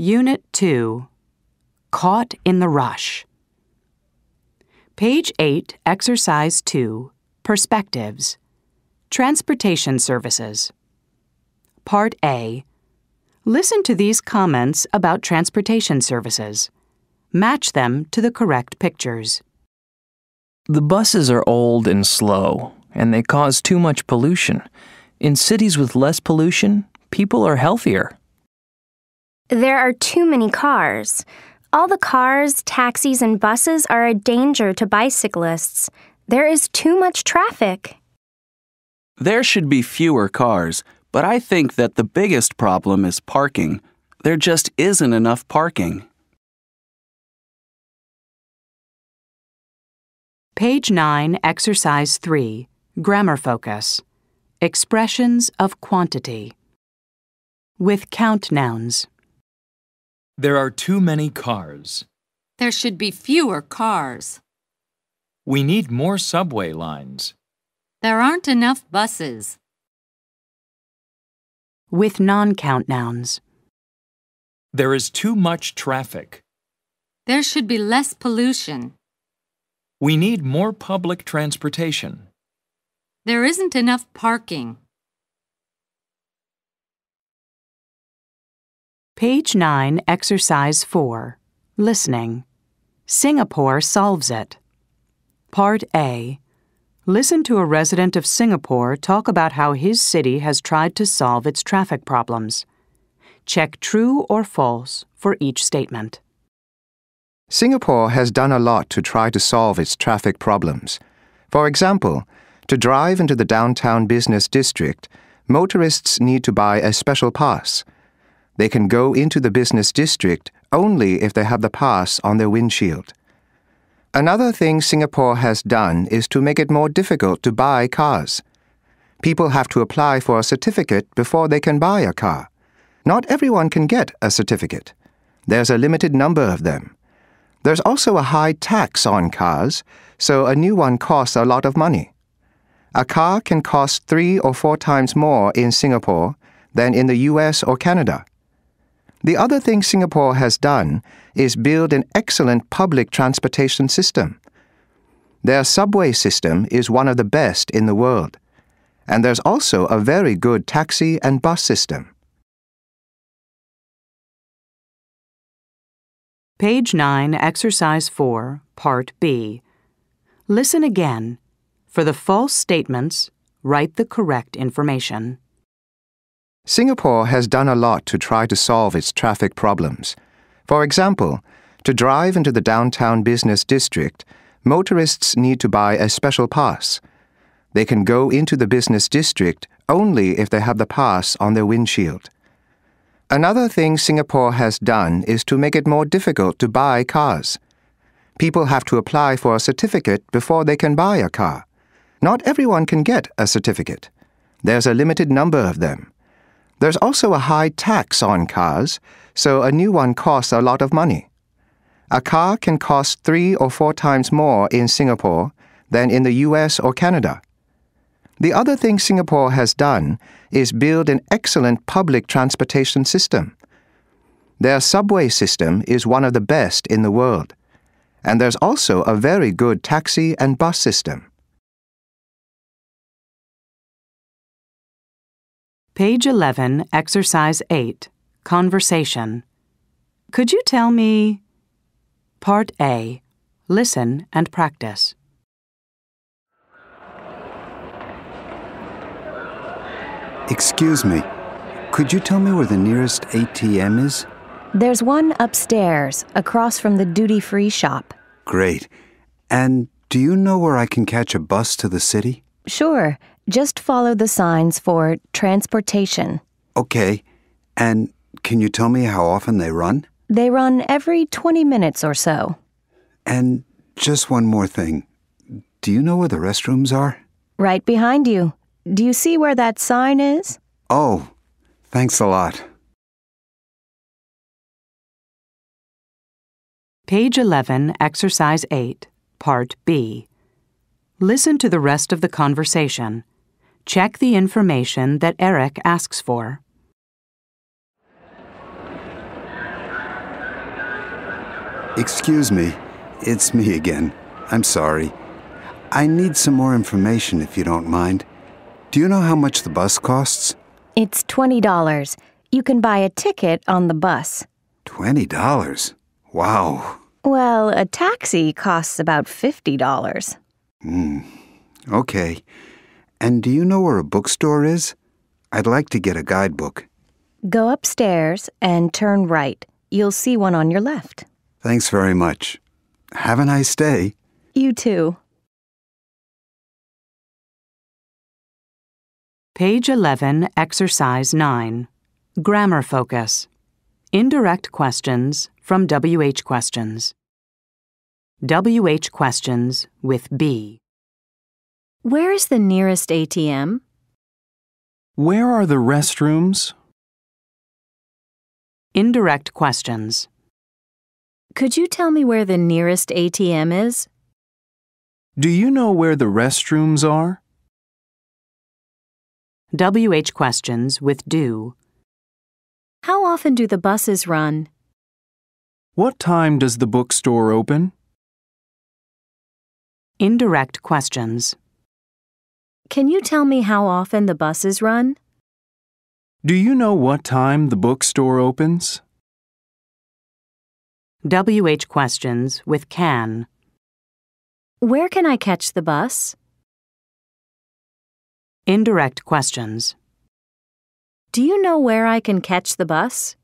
Unit 2, Caught in the Rush. Page 8, Exercise 2, Perspectives. Transportation Services. Part A. Listen to these comments about transportation services. Match them to the correct pictures. The buses are old and slow, and they cause too much pollution. In cities with less pollution, people are healthier. There are too many cars. All the cars, taxis, and buses are a danger to bicyclists. There is too much traffic. There should be fewer cars, but I think that the biggest problem is parking. There just isn't enough parking. Page 9, Exercise 3, Grammar Focus. Expressions of quantity. With count nouns. There are too many cars. There should be fewer cars. We need more subway lines. There aren't enough buses. With non-count nouns. There is too much traffic. There should be less pollution. We need more public transportation. There isn't enough parking. Page 9, Exercise 4, Listening. Singapore solves it. Part A. Listen to a resident of Singapore talk about how his city has tried to solve its traffic problems. Check true or false for each statement. Singapore has done a lot to try to solve its traffic problems. For example, to drive into the downtown business district, motorists need to buy a special pass. They can go into the business district only if they have the pass on their windshield. Another thing Singapore has done is to make it more difficult to buy cars. People have to apply for a certificate before they can buy a car. Not everyone can get a certificate. There's a limited number of them. There's also a high tax on cars, so a new one costs a lot of money. A car can cost 3 or 4 times more in Singapore than in the US or Canada. The other thing Singapore has done is build an excellent public transportation system. Their subway system is one of the best in the world, and there's also a very good taxi and bus system. Page 9, Exercise 4, Part B. Listen again. For the false statements, write the correct information. Singapore has done a lot to try to solve its traffic problems. For example, to drive into the downtown business district, motorists need to buy a special pass. They can go into the business district only if they have the pass on their windshield. Another thing Singapore has done is to make it more difficult to buy cars. People have to apply for a certificate before they can buy a car. Not everyone can get a certificate. There's a limited number of them. There's also a high tax on cars, so a new one costs a lot of money. A car can cost 3 or 4 times more in Singapore than in the US or Canada. The other thing Singapore has done is build an excellent public transportation system. Their subway system is one of the best in the world, and there's also a very good taxi and bus system. Page 11, Exercise 8, Conversation. Could you tell me... Part A. Listen and practice. Excuse me, could you tell me where the nearest ATM is? There's one upstairs, across from the duty-free shop. Great. And do you know where I can catch a bus to the city? Sure. Just follow the signs for transportation. Okay. And can you tell me how often they run? They run every 20 minutes or so. And just one more thing. Do you know where the restrooms are? Right behind you. Do you see where that sign is? Oh, thanks a lot. Page 11, Exercise 8, Part B. Listen to the rest of the conversation. Check the information that Eric asks for. Excuse me. It's me again. I'm sorry. I need some more information if you don't mind. Do you know how much the bus costs? It's $20. You can buy a ticket on the bus. $20? Wow. Well, a taxi costs about $50. Okay. And do you know where a bookstore is? I'd like to get a guidebook. Go upstairs and turn right. You'll see one on your left. Thanks very much. Have a nice day. You too. Page 11, Exercise 9. Grammar Focus. Indirect questions from WH questions. WH questions with B. Where is the nearest ATM? Where are the restrooms? Indirect questions. Could you tell me where the nearest ATM is? Do you know where the restrooms are? WH questions with do. How often do the buses run? What time does the bookstore open? Indirect questions. Can you tell me how often the buses run? Do you know what time the bookstore opens? WH questions with can. Where can I catch the bus? Indirect questions. Do you know where I can catch the bus?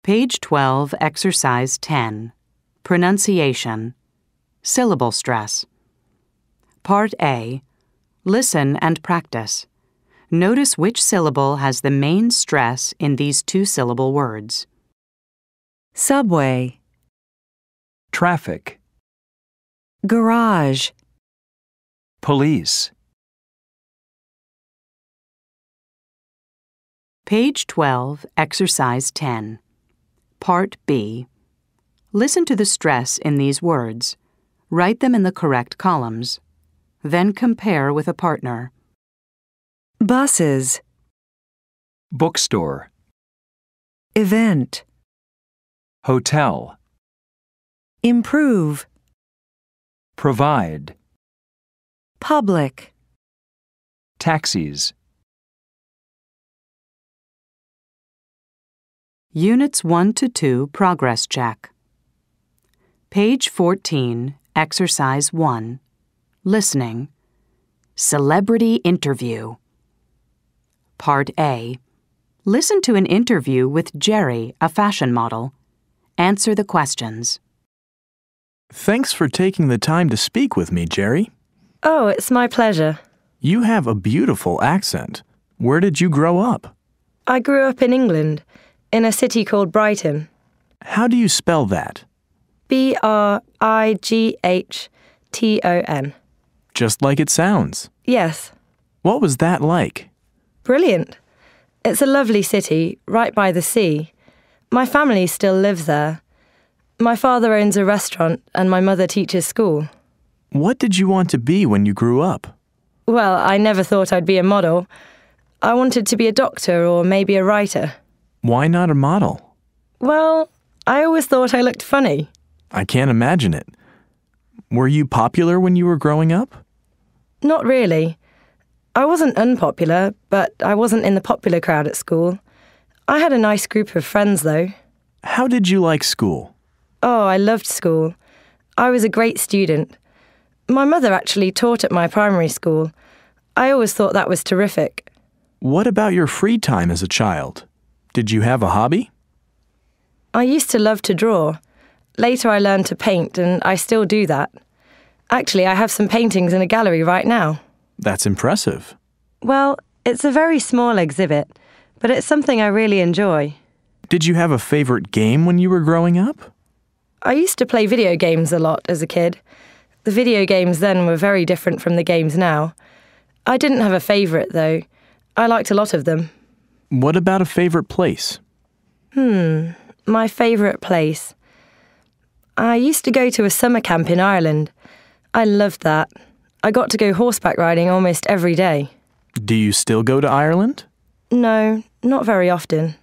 Page 12, Exercise 10. Pronunciation. Syllable stress. Part A. Listen and practice. Notice which syllable has the main stress in these two-syllable words. Subway, Traffic. garage, Police. Page 12, Exercise 10. Part B. Listen to the stress in these words. Write them in the correct columns. Then compare with a partner. buses, Bookstore. event, Hotel. improve, Provide. public. Taxis. Units 1 to 2 Progress Check. Page 14, Exercise 1. Listening. Celebrity Interview. Part A. Listen to an interview with Jerry, a fashion model. Answer the questions. Thanks for taking the time to speak with me, Jerry. Oh, it's my pleasure. You have a beautiful accent. Where did you grow up? I grew up in England, in a city called Brighton. How do you spell that? Brighton. Just like it sounds. Yes. What was that like? Brilliant. It's a lovely city, right by the sea. My family still lives there. My father owns a restaurant and my mother teaches school. What did you want to be when you grew up? Well, I never thought I'd be a model. I wanted to be a doctor or maybe a writer. Why not a model? Well, I always thought I looked funny. I can't imagine it. Were you popular when you were growing up? Not really. I wasn't unpopular, but I wasn't in the popular crowd at school. I had a nice group of friends, though. How did you like school? Oh, I loved school. I was a great student. My mother actually taught at my primary school. I always thought that was terrific. What about your free time as a child? Did you have a hobby? I used to love to draw. Later I learned to paint, and I still do that. Actually, I have some paintings in a gallery right now. That's impressive. Well, it's a very small exhibit, but it's something I really enjoy. Did you have a favorite game when you were growing up? I used to play video games a lot as a kid. The video games then were very different from the games now. I didn't have a favourite, though. I liked a lot of them. What about a favorite place? My favourite place. I used to go to a summer camp in Ireland. I loved that. I got to go horseback riding almost every day. Do you still go to Ireland? No, not very often.